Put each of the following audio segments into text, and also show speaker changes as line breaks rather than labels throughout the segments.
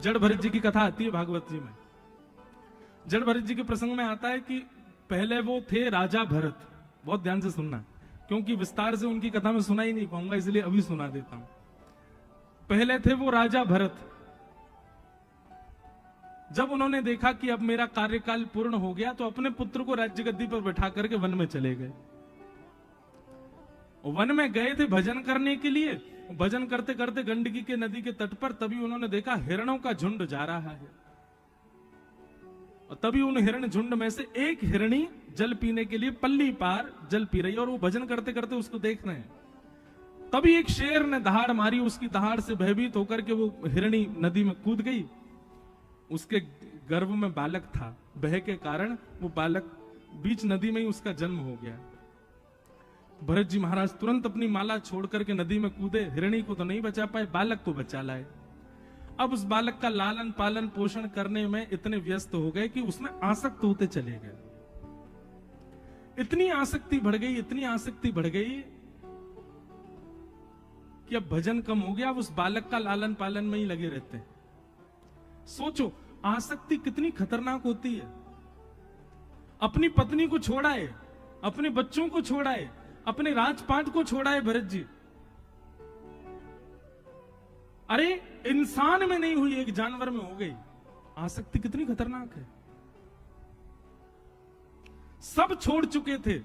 जड़ भरत जी की कथा आती है भागवत जी में। जड़ भरत जी के प्रसंग में आता है कि पहले वो थे राजा भरत। बहुत ध्यान से सुनना, क्योंकि विस्तार से उनकी कथा में सुना ही नहीं पाऊंगा, इसलिए अभी सुना देता हूं। पहले थे वो राजा भरत। जब उन्होंने देखा कि अब मेरा कार्यकाल पूर्ण हो गया, तो अपने पुत्र को राज्य गद्दी पर बैठा करके वन में चले गए। वन में गए थे भजन करने के लिए। भजन करते करते गंडकी के नदी के तट पर तभी उन्होंने देखा हिरणों का झुंड जा रहा है। और तभी उन हिरण झुंड में से एक हिरणी जल पीने के लिए पल्ली पार जल पी रही, और वो भजन करते करते उसको देख रहे हैं। तभी एक शेर ने दहाड़ मारी, उसकी दहाड़ से भयभीत होकर के वो हिरणी नदी में कूद गई। उसके गर्भ में बालक था, भय के कारण वो बालक बीच नदी में ही उसका जन्म हो गया। भरत जी महाराज तुरंत अपनी माला छोड़ करके नदी में कूदे। हिरणी को तो नहीं बचा पाए, बालक को बचा लाए। अब उस बालक का लालन पालन पोषण करने में इतने व्यस्त हो गए कि उसमें आसक्त होते चले गए। इतनी आसक्ति बढ़ गई, इतनी आसक्ति बढ़ गई कि अब भजन कम हो गया, अब उस बालक का लालन पालन में ही लगे रहते हैं। सोचो आसक्ति कितनी खतरनाक होती है। अपनी पत्नी को छोड़ाए, अपने बच्चों को छोड़ाए, अपने राजपाट को छोड़ाए भरत जी। अरे इंसान में नहीं हुई, एक जानवर में हो गई। आसक्ति कितनी खतरनाक है। सब छोड़ चुके थे,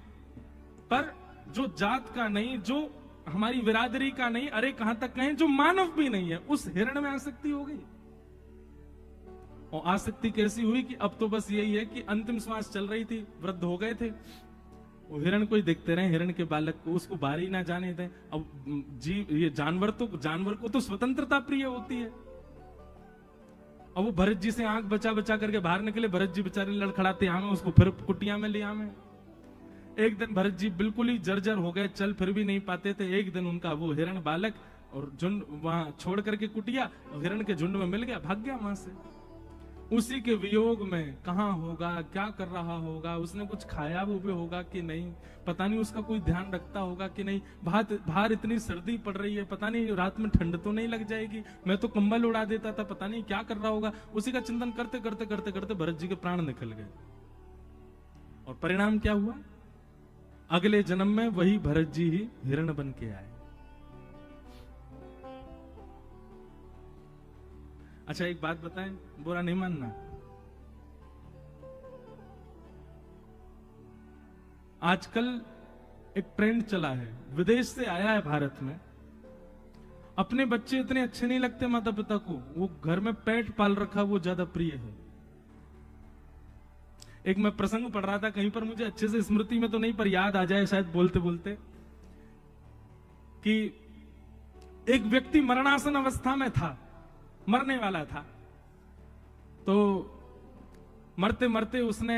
पर जो जात का नहीं, जो हमारी बिरादरी का नहीं, अरे कहां तक कहें जो मानव भी नहीं है, उस हिरण में आसक्ति हो गई। और आसक्ति कैसी हुई कि अब तो बस यही है कि अंतिम श्वास चल रही थी, वृद्ध हो गए थे, वो हिरण को ही देखते रहे, हिरण के बालक को, उसको बाहर ही ना जाने दें। अब जीव, ये जानवर को तो स्वतंत्रता प्रिय होती है। अब वो भरत जी से आंख बचा बचा करके बाहर निकले। भरत जी बेचारे लड़खड़ाते आमे, उसको फिर कुटिया में ले आमे। एक दिन भरत जी बिल्कुल ही जर्जर हो गए, चल फिर भी नहीं पाते थे। एक दिन उनका वो हिरण बालक और झुंड वहां छोड़ करके कुटिया, हिरण के झुंड में मिल गया, भाग गया वहां से। उसी के वियोग में कहां होगा, क्या कर रहा होगा, उसने कुछ खाया वो भी होगा कि नहीं, पता नहीं, उसका कोई ध्यान रखता होगा कि नहीं। बाहर इतनी सर्दी पड़ रही है, पता नहीं रात में ठंड तो नहीं लग जाएगी, मैं तो कंबल उड़ा देता था, पता नहीं क्या कर रहा होगा। उसी का चिंतन करते करते करते करते भरत जी के प्राण निकल गए। और परिणाम क्या हुआ? अगले जन्म में वही भरत जी ही हिरण बन के आए। अच्छा एक बात बताएं, बुरा नहीं मानना। आजकल एक ट्रेंड चला है, विदेश से आया है भारत में। अपने बच्चे इतने अच्छे नहीं लगते माता पिता को, वो घर में पेट पाल रखा वो ज्यादा प्रिय है। एक मैं प्रसंग पढ़ रहा था कहीं पर, मुझे अच्छे से स्मृति में तो नहीं, पर याद आ जाए शायद बोलते बोलते, कि एक व्यक्ति मरणासन अवस्था में था, मरने वाला था। तो मरते मरते उसने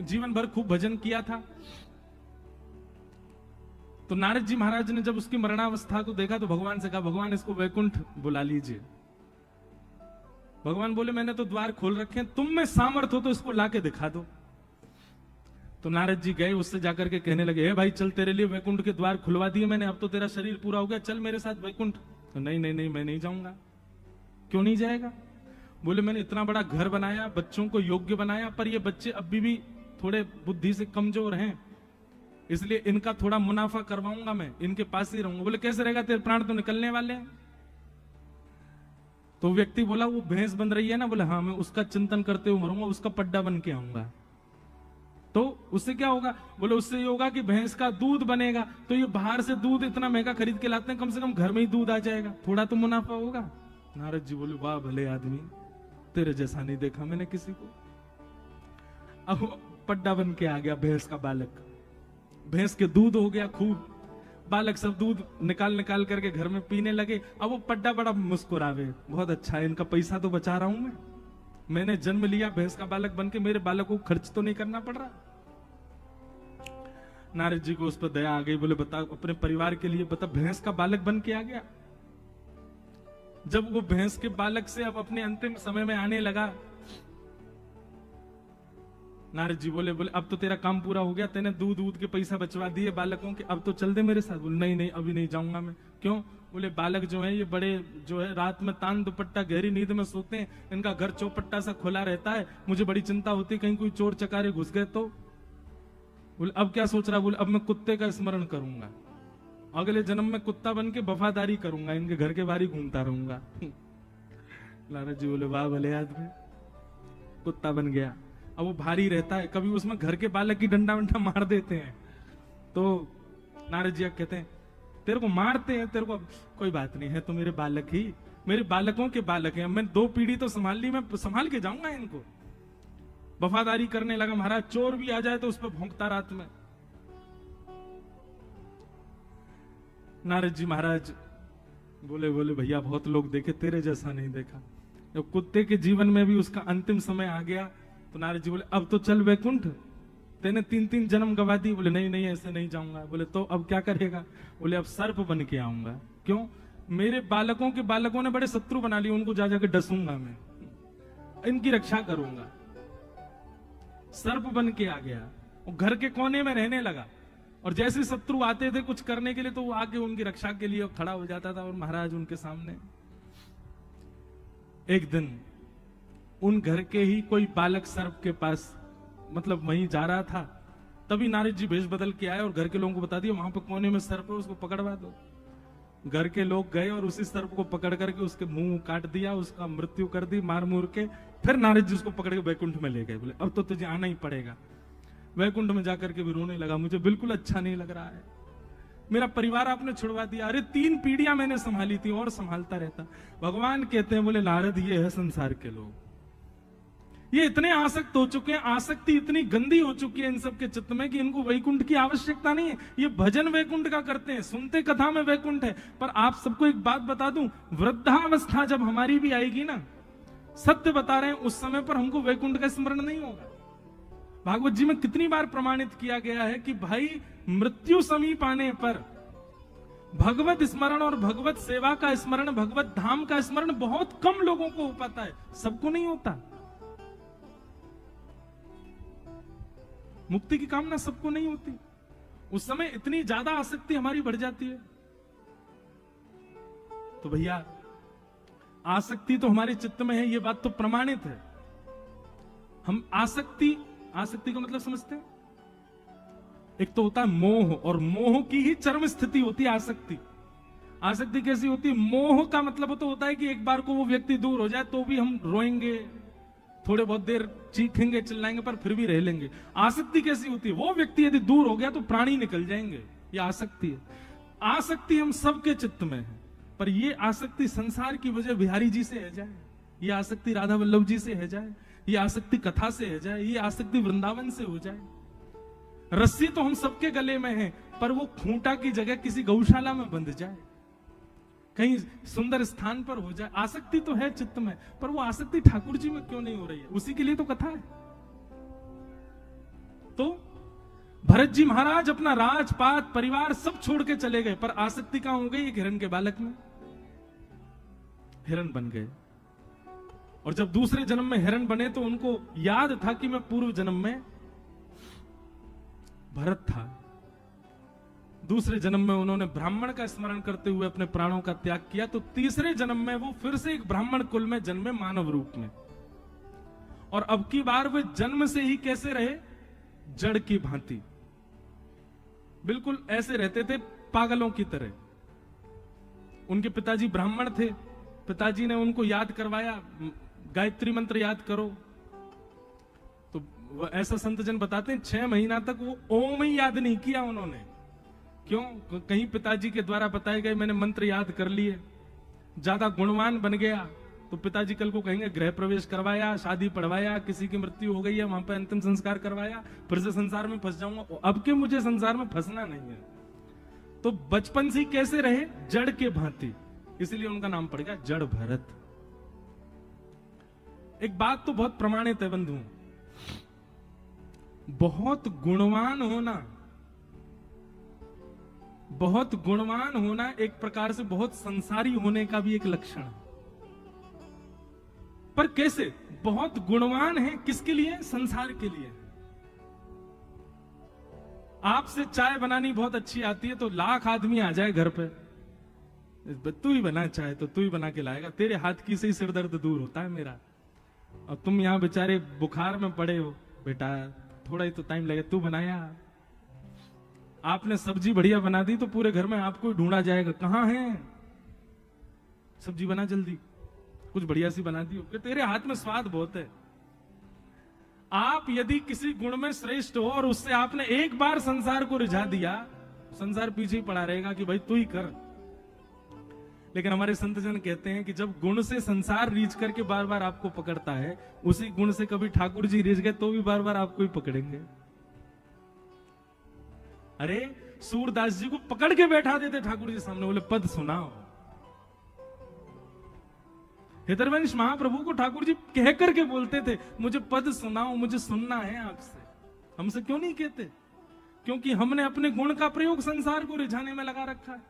जीवन भर खूब भजन किया था। तो नारद जी महाराज ने जब उसकी मरणावस्था को देखा तो भगवान से कहा, भगवान इसको वैकुंठ बुला लीजिए। भगवान बोले, मैंने तो द्वार खोल रखे हैं, तुम में सामर्थ हो तो इसको लाके दिखा दो। तो नारद जी गए, उससे जाकर के कहने लगे, हे भाई चल, तेरे लिए वैकुंठ के द्वार खुलवा दिए मैंने, अब तो तेरा शरीर पूरा हो गया, चल मेरे साथ वैकुंठ। तो नहीं नहीं नहीं, मैं नहीं जाऊंगा। क्यों नहीं जाएगा? बोले, मैंने इतना बड़ा घर बनाया, बच्चों को योग्य बनाया, पर ये बच्चे अभी भी थोड़े बुद्धि से कमजोर हैं, इसलिए इनका थोड़ा मुनाफा करवाऊंगा, मैं इनके पास ही रहूंगा। बोले, कैसे रहेगा, तेरे प्राण तो निकलने वाले हैं। तो व्यक्ति बोला, वो भैंस बन रही है ना, बोले हाँ, मैं उसका चिंतन करते हुए मरूंगा, उसका पड्डा बन के आऊंगा। तो उससे क्या होगा? बोले, उससे ये होगा कि भैंस का दूध बनेगा, तो ये बाहर से दूध इतना महंगा खरीद के लाते हैं, कम से कम घर में ही दूध आ जाएगा, थोड़ा तो मुनाफा होगा। नारद जी बोले, वाह भले आदमी, तेरे जैसा नहीं देखा मैंने किसी को। अब पड्डा बन के आ गया भैंस का बालक, भैंस के दूध हो गया खूब, बालक सब दूध निकाल निकाल करके घर में पीने लगे। अब वो पड्डा बड़ा मुस्कुरावे, बहुत अच्छा है, इनका पैसा तो बचा रहा हूं मैंने जन्म लिया भैंस का बालक बन के, मेरे बालक को खर्च तो नहीं करना पड़ रहा। नारद जी को उस पर दया आ गई, बोले, बता अपने परिवार के लिए बता, भैंस का बालक बन के आ गया। जब वो भैंस के बालक से अब अपने अंतिम समय में आने लगा, नारद जी बोले, अब तो तेरा काम पूरा हो गया, तेने दूध के पैसा बचवा दिए बालकों के, अब तो चल दे मेरे साथ। बोले, नहीं नहीं, अभी नहीं जाऊंगा मैं, क्यों? बोले बालक जो है ये बड़े जो है रात में तान दुपट्टा गहरी नींद में सोते हैं, इनका घर चौपट्टा सा खुला रहता है, मुझे बड़ी चिंता होती कहीं कोई चोर चकारे घुस गए तो। बोले अब क्या सोच रहा? बोले अब मैं कुत्ते का स्मरण करूंगा, अगले जन्म में कुत्ता बन के वफादारी करूंगा, इनके घर के बाहर ही घूमता रहूंगा। नारद जी बोले वाह भले आदमी, कुत्ता बन गया। अब वो भारी रहता है, कभी उसमें घर के बालक की डंडा वंडा मार देते हैं, तो नारद जी कहते हैं तेरे को मारते हैं, तेरे को कोई बात नहीं है, तो मेरे बालक ही, मेरे बालकों के बालक हैं, मैं 2 पीढ़ी तो संभाल ली, मैं संभाल के जाऊंगा इनको। वफादारी करने लगा महाराज, चोर भी आ जाए तो उस पर भौंकता रात में। नारद जी महाराज बोले भैया बहुत लोग देखे, तेरे जैसा नहीं देखा। जब कुत्ते के जीवन में भी उसका अंतिम समय आ गया तो नारद जी बोले अब तो चल वैकुंठ, तेने 3 जन्म गवा दी। बोले नहीं ऐसे नहीं जाऊंगा। बोले तो अब क्या करेगा? बोले अब सर्प बन के आऊंगा। क्यों? मेरे बालकों के बालकों ने बड़े शत्रु बना लिए, उनको जा जाके डसूंगा मैं, इनकी रक्षा करूंगा। सर्प बन के आ गया और घर के कोने में रहने लगा, और जैसे शत्रु आते थे कुछ करने के लिए तो वो आके उनकी रक्षा के लिए खड़ा हो जाता था, और महाराज उनके सामने। एक दिन उन घर के ही कोई बालक सर्प के पास मतलब वहीं जा रहा था, तभी नारद जी भेष बदल के आए और घर के लोगों को बता दिया वहां पर कोने में सर्प है, उसको पकड़वा दो। घर के लोग गए और उसी सर्प को पकड़ करके उसके मुंह काट दिया, उसका मृत्यु कर दी मार मुर के। फिर नारद जी उसको पकड़ के वैकुंठ में ले गए। बोले अब तो तुझे आना ही पड़ेगा। वैकुंठ में जाकर के भी रोने लगा, मुझे बिल्कुल अच्छा नहीं लग रहा है, मेरा परिवार आपने छुड़वा दिया, अरे 3 पीढ़ियां मैंने संभाली थी और संभालता रहता। भगवान कहते हैं बोले नारद ये है संसार के लोग, ये इतने आसक्त हो चुके हैं, आसक्ति इतनी गंदी हो चुकी है इन सब के चित्त में कि इनको वैकुंठ की आवश्यकता नहीं है। ये भजन वैकुंठ का करते हैं, सुनते कथा में वैकुंठ है। पर आप सबको एक बात बता दूं, वृद्धावस्था जब हमारी भी आएगी ना, सत्य बता रहे हैं, उस समय पर हमको वैकुंठ का स्मरण नहीं होगा। भागवत जी में कितनी बार प्रमाणित किया गया है कि भाई मृत्यु समीप आने पर भगवत स्मरण और भगवत सेवा का स्मरण, भगवत धाम का स्मरण बहुत कम लोगों को हो पाता है, सबको नहीं होता। मुक्ति की कामना सबको नहीं होती, उस समय इतनी ज्यादा आसक्ति हमारी बढ़ जाती है। तो भैया आसक्ति तो हमारे चित्त में है, ये बात तो प्रमाणित है। हम आसक्ति का मतलब समझते हैं? एक तो होता है मोह, और मोह की ही चरम स्थिति होती है आसक्ति। आसक्ति कैसी होती है? मोह का मतलब तो होता है कि एक बार को वो व्यक्ति दूर हो जाए तो भी हम रोएंगे, थोड़े बहुत देर चीखेंगे चिल्लाएंगे, पर फिर भी रह लेंगे। आसक्ति कैसी होती है? वो व्यक्ति यदि दूर हो गया तो प्राणी निकल जाएंगे, ये आसक्ति है। आसक्ति हम सबके चित्त में है, पर ये आसक्ति संसार की वजह बिहारी जी से है जाए, ये आसक्ति राधा वल्लभ जी से है जाए, ये आसक्ति कथा से है जाए, ये आसक्ति वृंदावन से हो जाए। रस्सी तो हम सबके गले में है, पर वो खूंटा की जगह किसी गौशाला में बंध जाए, कहीं सुंदर स्थान पर हो जाए। आसक्ति तो है चित्त में, पर वो आसक्ति ठाकुर जी में क्यों नहीं हो रही है? उसी के लिए तो कथा है। तो भरत जी महाराज अपना राजपाट परिवार सब छोड़ के चले गए, पर आसक्ति कहां हो गई? एक हिरण के बालक में हिरण बन गए। और जब दूसरे जन्म में हिरण बने तो उनको याद था कि मैं पूर्व जन्म में भरत था। दूसरे जन्म में उन्होंने ब्राह्मण का स्मरण करते हुए अपने प्राणों का त्याग किया, तो तीसरे जन्म में वो फिर से एक ब्राह्मण कुल में जन्मे मानव रूप में। और अब की बार वे जन्म से ही कैसे रहे? जड़ की भांति, बिल्कुल ऐसे रहते थे पागलों की तरह। उनके पिताजी ब्राह्मण थे, पिताजी ने उनको याद करवाया, गायत्री मंत्र याद करो। तो ऐसा संत जन बताते हैं 6 महीना तक वो ओम ही याद नहीं किया उन्होंने। क्यों? कहीं पिताजी के द्वारा बताए गए मैंने मंत्र याद कर लिए, ज्यादा गुणवान बन गया तो पिताजी कल को कहेंगे गृह प्रवेश करवाया, शादी पढ़वाया, किसी की मृत्यु हो गई है वहां पर अंतिम संस्कार करवाया, फिर से संसार में फंस जाऊंगा। अब के मुझे संसार में फंसना नहीं है। तो बचपन से कैसे रहे? जड़ के भांति, इसलिए उनका नाम पड़ गया जड़ भरत। एक बात तो बहुत प्रमाणित है बंधु, बहुत गुणवान होना एक प्रकार से बहुत संसारी होने का भी एक लक्षण है। पर कैसे? बहुत गुणवान है, किसके लिए? संसार के लिए। आपसे चाय बनानी बहुत अच्छी आती है तो लाख आदमी आ जाए घर पे, तू ही बना, चाहे तो तू ही बना के लाएगा, तेरे हाथ की से ही सिर दर्द दूर होता है मेरा। और तुम यहाँ बेचारे बुखार में पड़े हो, बेटा थोड़ा ही तो टाइम लगे, तू बनाया। आपने सब्जी बढ़िया बना दी तो पूरे घर में आपको ही ढूंढा जाएगा, कहां है सब्जी, बना जल्दी, कुछ बढ़िया सी बना दी हो, तेरे हाथ में स्वाद बहुत है। आप यदि किसी गुण में श्रेष्ठ हो और उससे आपने एक बार संसार को रिझा दिया, संसार पीछे ही पड़ा रहेगा कि भाई तू ही कर। लेकिन हमारे संत जन कहते हैं कि जब गुण से संसार रीझ करके बार बार आपको पकड़ता है, उसी गुण से कभी ठाकुर जी रीझ गए तो भी बार बार आपको ही पकड़ेंगे। अरे सूरदास जी को पकड़ के बैठा देते ठाकुर जी सामने, बोले पद सुनाओ। हितरवंश महाप्रभु को ठाकुर जी कह करके बोलते थे, मुझे पद सुनाओ, मुझे सुनना है आपसे। हमसे क्यों नहीं कहते? क्योंकि हमने अपने गुण का प्रयोग संसार को रिझाने में लगा रखा है।